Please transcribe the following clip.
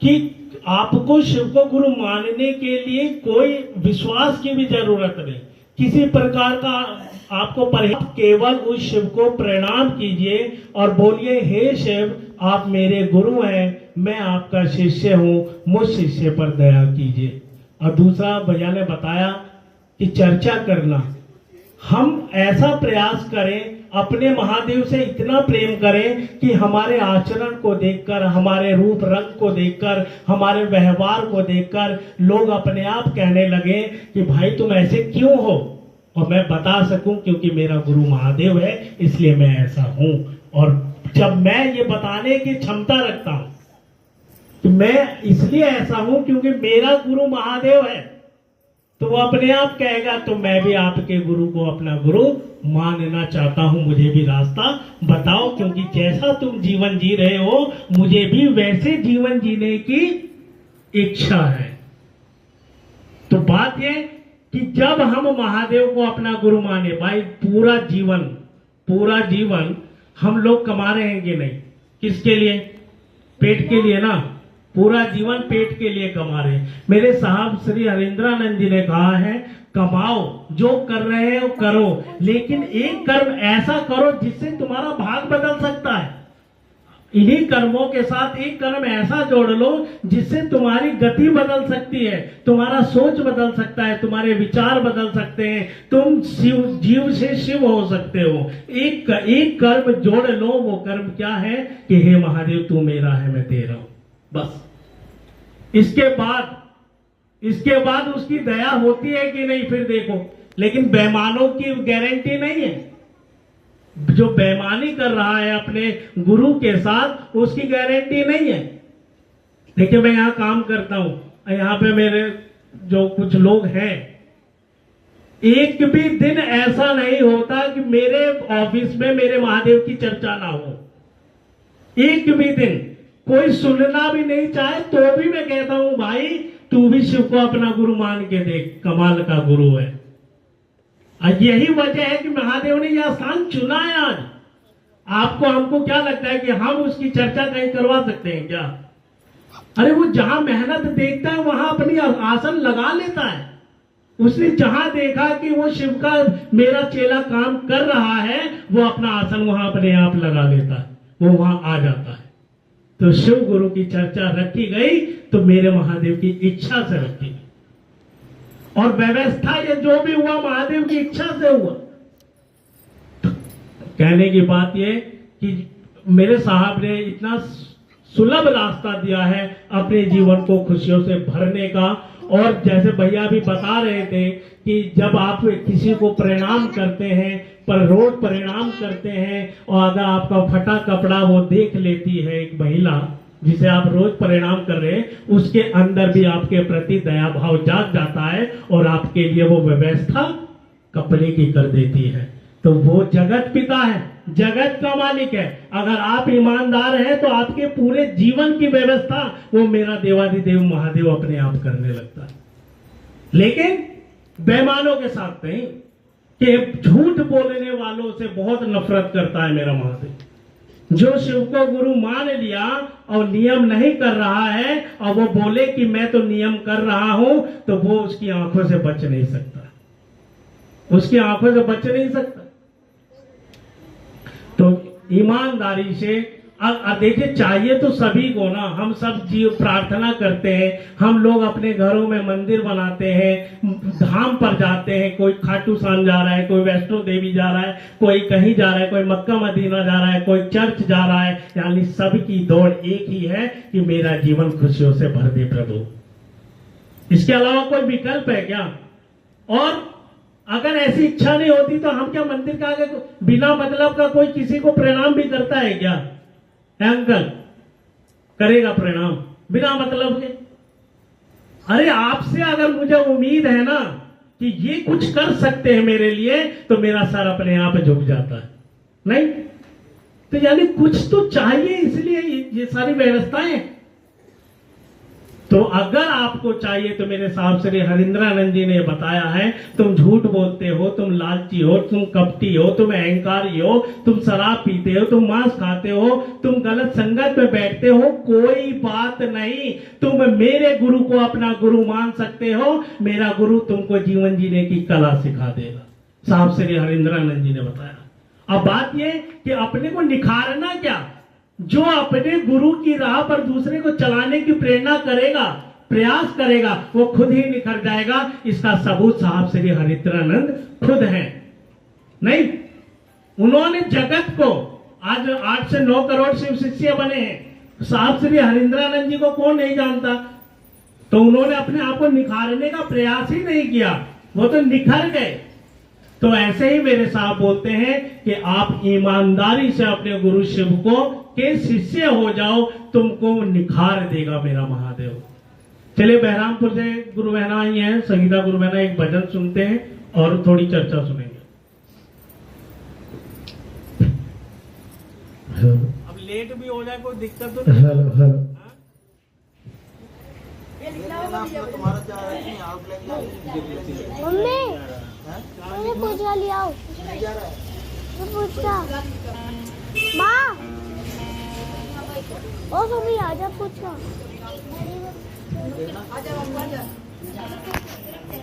कि आपको शिव को गुरु मानने के लिए कोई विश्वास की भी जरूरत नहीं, किसी प्रकार का आपको केवल उस शिव को प्रणाम कीजिए और बोलिए, हे शिव आप मेरे गुरु हैं, मैं आपका शिष्य हूं, मुझ शिष्य पर दया कीजिए। और दूसरा भैया ने बताया कि चर्चा करना, हम ऐसा प्रयास करें, अपने महादेव से इतना प्रेम करें कि हमारे आचरण को देखकर, हमारे रूप रंग को देखकर, हमारे व्यवहार को देखकर लोग अपने आप कहने लगे कि भाई तुम ऐसे क्यों हो, और मैं बता सकूं क्योंकि मेरा गुरु महादेव है इसलिए मैं ऐसा हूं। और जब मैं ये बताने की क्षमता रखता हूं कि मैं इसलिए ऐसा हूं क्योंकि मेरा गुरु महादेव है, तो वो अपने आप कहेगा तो मैं भी आपके गुरु को अपना गुरु मानना चाहता हूं, मुझे भी रास्ता बताओ, क्योंकि जैसा तुम जीवन जी रहे हो मुझे भी वैसे जीवन जीने की इच्छा है। तो बात ये कि जब हम महादेव को अपना गुरु माने, भाई पूरा जीवन हम लोग कमा रहे हैं कि नहीं, किसके लिए? पेट के लिए ना, पूरा जीवन पेट के लिए कमा रहे हैं। मेरे साहब श्री हरिंद्रानंद जी ने कहा है, कमाओ, जो कर रहे हो करो, लेकिन एक कर्म ऐसा करो जिससे तुम्हारा भाग बदल सकता है। इन्हीं कर्मों के साथ एक कर्म ऐसा जोड़ लो जिससे तुम्हारी गति बदल सकती है, तुम्हारा सोच बदल सकता है, तुम्हारे विचार बदल सकते हैं, तुम जीव से शिव हो सकते हो। एक कर्म जोड़ लो, वो कर्म क्या है कि हे महादेव तू मेरा है, मैं तेरा हूं, बस। इसके बाद उसकी दया होती है कि नहीं फिर देखो। लेकिन बेईमानों की गारंटी नहीं है, जो बेईमानी कर रहा है अपने गुरु के साथ उसकी गारंटी नहीं है। देखिए मैं यहां काम करता हूं, यहां पे मेरे जो कुछ लोग हैं, एक भी दिन ऐसा नहीं होता कि मेरे ऑफिस में मेरे महादेव की चर्चा ना हो। एक भी दिन कोई सुनना भी नहीं चाहे तो भी मैं कहता हूं भाई तू भी शिव को अपना गुरु मान के देख, कमाल का गुरु है। यही वजह है कि महादेव ने यह स्थान चुना है। आज आपको हमको क्या लगता है कि हम उसकी चर्चा कहीं करवा सकते हैं क्या? अरे वो जहां मेहनत देखता है वहां अपनी आसन लगा लेता है। उसने जहां देखा कि वो शिव का मेरा चेला काम कर रहा है, वो अपना आसन वहां अपने आप लगा लेता है, वो वहां आ जाता है। तो शिव गुरु की चर्चा रखी गई तो मेरे महादेव की इच्छा से रखी गई, और व्यवस्था ये जो भी हुआ महादेव की इच्छा से हुआ। कहने की बात ये कि मेरे साहब ने इतना सुलभ रास्ता दिया है अपने जीवन को खुशियों से भरने का। और जैसे भैया भी बता रहे थे कि जब आप किसी को प्रणाम करते हैं, पर रोज प्रणाम करते हैं, और अगर आपका फटा कपड़ा वो देख लेती है एक महिला जिसे आप रोज प्रणाम कर रहे हैं, उसके अंदर भी आपके प्रति दया भाव जाग जाता है और आपके लिए वो व्यवस्था कपड़े की कर देती है। तो वो जगत पिता है, जगत का मालिक है। अगर आप ईमानदार हैं तो आपके पूरे जीवन की व्यवस्था वो मेरा देवाधिदेव महादेव अपने आप करने लगता है। लेकिन बेईमानों के साथ नहीं, कि झूठ बोलने वालों से बहुत नफरत करता है मेरा महादेव। जो शिव को गुरु मान लिया और नियम नहीं कर रहा है और वो बोले कि मैं तो नियम कर रहा हूं, तो वो उसकी आंखों से बच नहीं सकता, उसकी आंखों से बच नहीं सकता। तो ईमानदारी से देखिए, चाहिए तो सभी को ना, हम सब जीव प्रार्थना करते हैं, हम लोग अपने घरों में मंदिर बनाते हैं, धाम पर जाते हैं, कोई खाटू श्याम जा रहा है, कोई वैष्णो देवी जा रहा है, कोई कहीं जा रहा है, कोई मक्का मदीना जा रहा है, कोई चर्च जा रहा है। यानी सबकी दौड़ एक ही है कि मेरा जीवन खुशियों से भर दे प्रभु। इसके अलावा कोई विकल्प है क्या? और अगर ऐसी इच्छा नहीं होती तो हम क्या मंदिर का आगे बिना मतलब का कोई किसी को प्रणाम भी करता है क्या? अंकल करेगा प्रणाम बिना मतलब के? अरे आपसे अगर मुझे उम्मीद है ना कि ये कुछ कर सकते हैं मेरे लिए, तो मेरा सर अपने आप झुक जाता है। नहीं तो यानी कुछ तो चाहिए, इसलिए ये सारी व्यवस्थाएं। तो अगर आपको चाहिए तो मेरे साहब श्री हरिंद्रानंद जी ने बताया है, तुम झूठ बोलते हो, तुम लालची हो, तुम कपटी हो, तुम अहंकारी हो, तुम शराब पीते हो, तुम मांस खाते हो, तुम गलत संगत में बैठते हो, कोई बात नहीं, तुम मेरे गुरु को अपना गुरु मान सकते हो। मेरा गुरु तुमको जीवन जीने की कला सिखा देगा, साहब श्री हरिंद्रानंद जी ने बताया। अब बात ये कि अपने को निखारना क्या, जो अपने गुरु की राह पर दूसरे को चलाने की प्रेरणा करेगा, प्रयास करेगा, वो खुद ही निखर जाएगा। इसका सबूत साहब श्री हरिंद्रानंद खुद हैं। नहीं, उन्होंने जगत को, आज 8 से 9 करोड़ शिव शिष्य बने हैं, साहब श्री हरिंद्रानंद जी को कौन नहीं जानता। तो उन्होंने अपने आप को निखारने का प्रयास ही नहीं किया, वो तो निखर गए। तो ऐसे ही मेरे साहब बोलते हैं कि आप ईमानदारी से अपने गुरु शिव को के शिष्य हो जाओ, तुमको निखार देगा मेरा महादेव। चलिए, बहरामपुर से गुरु बहना आई है, संगीता गुरु बहना, एक भजन सुनते हैं और थोड़ी चर्चा सुनेंगे। अब लेट भी हो जाए कोई दिक्कत तो नहीं। हेलो मम्मी मुझे पूछा ले आओ, पूछता माँ, ओ मम्मी आजा पूछा।